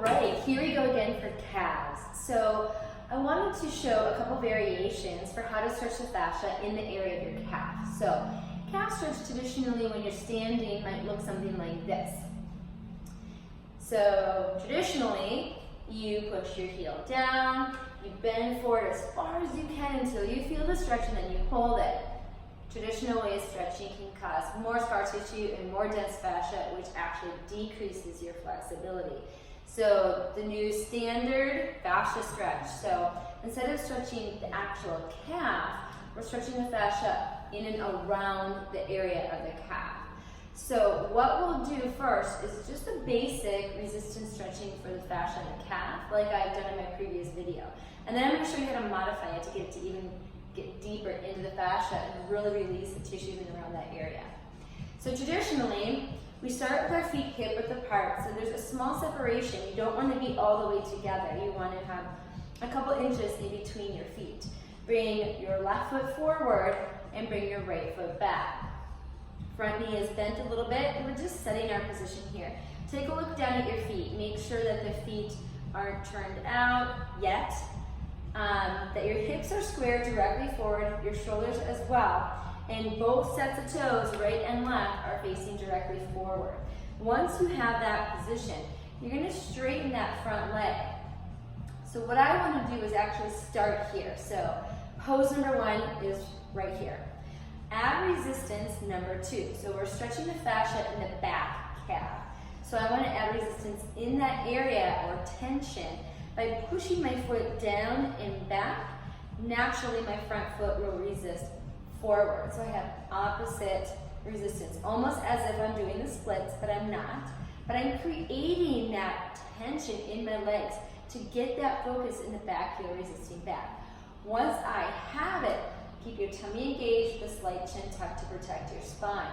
right, here we go again for calves. So I wanted to show a couple variations for how to stretch the fascia in the area of your calf. So calf stretch traditionally when you're standing might look something like this. So traditionally, you push your heel down, you bend forward as far as you can until you feel the stretch and then you hold it. Traditional way of stretching can cause more scar tissue and more dense fascia, which actually decreases your flexibility. So the new standard fascia stretch. So instead of stretching the actual calf, we're stretching the fascia in and around the area of the calf. So what we'll do first is just a basic resistance stretching for the fascia in the calf, like I've done in my previous video. And then I'm going to show you how to modify it to get it to even get deeper into the fascia and really release the tissues in and around that area. So traditionally, we start with our feet hip-width apart, so there's a small separation. You don't want to be all the way together. You want to have a couple inches in between your feet. Bring your left foot forward and bring your right foot back. Front knee is bent a little bit, and we're just setting our position here. Take a look down at your feet. Make sure that the feet aren't turned out yet, that your hips are squared directly forward, your shoulders as well, and both sets of toes, right and left, are facing directly forward. Once you have that position, you're going to straighten that front leg. So what I want to do is actually start here. So pose number one is right here. Add resistance number two. So we're stretching the fascia in the back calf. So I want to add resistance in that area or tension by pushing my foot down and back. Naturally, my front foot will resist forward. So I have opposite resistance, almost as if I'm doing the splits, but I'm not. But I'm creating that tension in my legs to get that focus in the back heel resisting back. Once I have it, keep your tummy engaged with a slight chin tuck to protect your spine.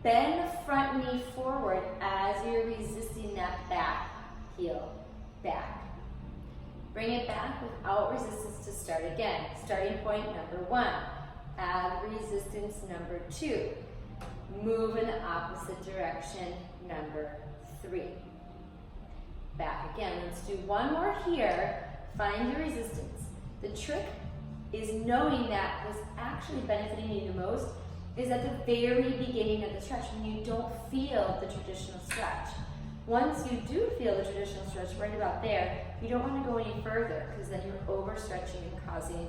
Bend the front knee forward as you're resisting that back heel back. Bring it back without resistance to start again. Starting point number one. Add resistance number two. Move in the opposite direction, number three. Back again. Let's do one more here. Find your resistance. The trick is knowing that what's actually benefiting you the most is at the very beginning of the stretch when you don't feel the traditional stretch. Once you do feel the traditional stretch right about there, you don't want to go any further because then you're overstretching and causing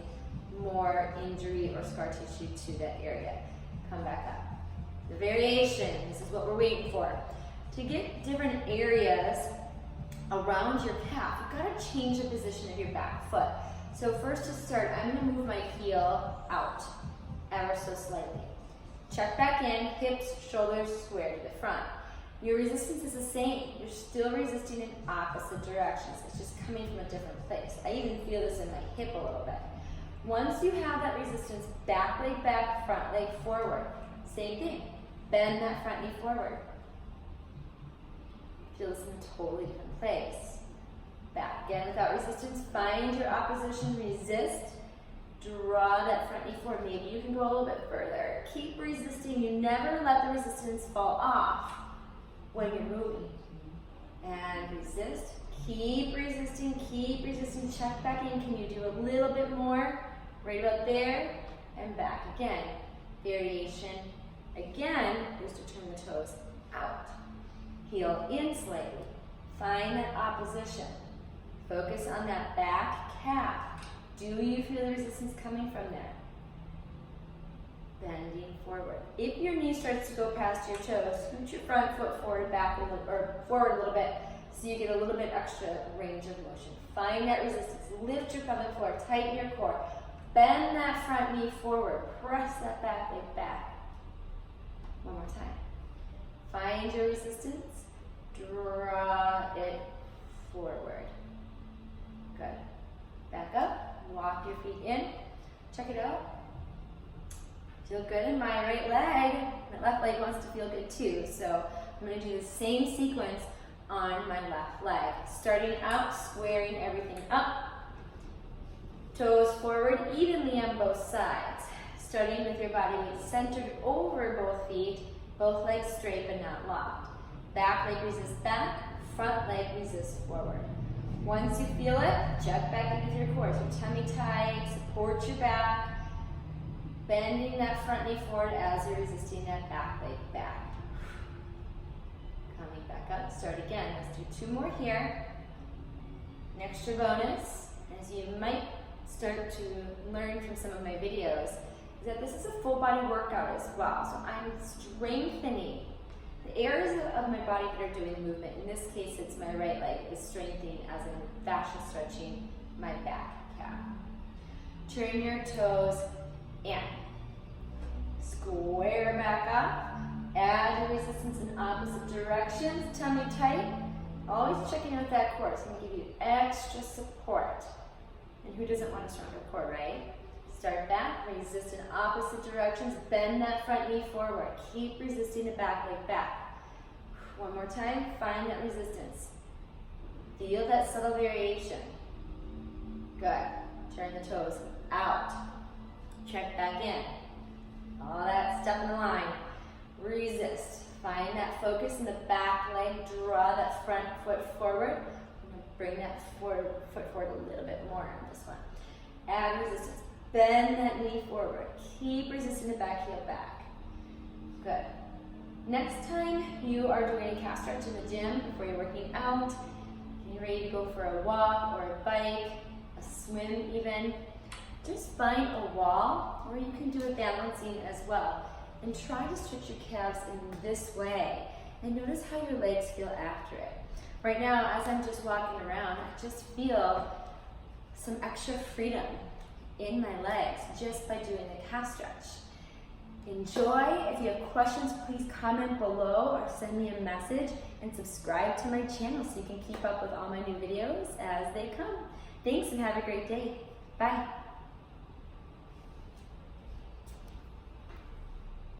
more injury or scar tissue to that area. Come back up. The variation, this is what we're waiting for. To get different areas around your calf, you've got to change the position of your back foot. So first to start, I'm going to move my heel out ever so slightly. Check back in, hips, shoulders square to the front. Your resistance is the same. You're still resisting in opposite directions. It's just coming from a different place. I even feel this in my hip a little bit. Once you have that resistance, back leg back, front leg forward. Same thing. Bend that front knee forward. Feel this in a totally different place. Back again without resistance. Find your opposition, resist. Draw that front knee forward. Maybe you can go a little bit further. Keep resisting. You never let the resistance fall off when you're moving. And resist. Keep resisting, keep resisting. Check back in. Can you do a little bit more? Right about there and back again. Variation again is to turn the toes out. Heel in slightly. Find that opposition. Focus on that back calf. Do you feel the resistance coming from there? Bending forward. If your knee starts to go past your toes, scoot your front foot forward, back a little, or forward a little bit so you get a little bit extra range of motion. Find that resistance. Lift your pelvic floor. Tighten your core. Bend that front knee forward. Press that back leg back. One more time. Find your resistance. Draw it forward. Good. Back up. Walk your feet in. Check it out. Feel good in my right leg. My left leg wants to feel good too. So I'm going to do the same sequence on my left leg. Starting out, squaring everything up. Toes forward evenly on both sides. Starting with your body weight centered over both feet. Both legs straight but not locked. Back leg resists back. front leg resists forward. Once you feel it, check back in with your core. So tummy tight, support your back, bending that front knee forward as you're resisting that back leg back. Coming back up, start again. Let's do 2 more here. An extra bonus, as you might start to learn from some of my videos, is that this is a full body workout as well. So I'm strengthening the areas of my body that are doing the movement. In this case, it's my right leg is strengthening as in fascia stretching my back calf. Turn your toes in. Square back up. Add your resistance in opposite directions. Tummy tight. Always checking out that core. It's going to give you extra support. And who doesn't want a stronger core, right? Start back, resist in opposite directions, bend that front knee forward. Keep resisting the back leg back. One more time, find that resistance. Feel that subtle variation. Good. Turn the toes out. Check back in. All that stuff in the line. Resist. Find that focus in the back leg. Draw that front foot forward. I'm going to bring that foot forward a little bit more on this one. Add resistance. Bend that knee forward. Keep resisting the back heel back. Good. Next time you are doing a calf stretch in the gym before you're working out, getting ready to go for a walk or a bike, a swim even, just find a wall, or you can do a balancing as well, and try to stretch your calves in this way. And notice how your legs feel after it. Right now, as I'm just walking around, I just feel some extra freedom in my legs just by doing the calf stretch. Enjoy. If you have questions, please comment below or send me a message, and subscribe to my channel so you can keep up with all my new videos as they come. Thanks and have a great day. Bye.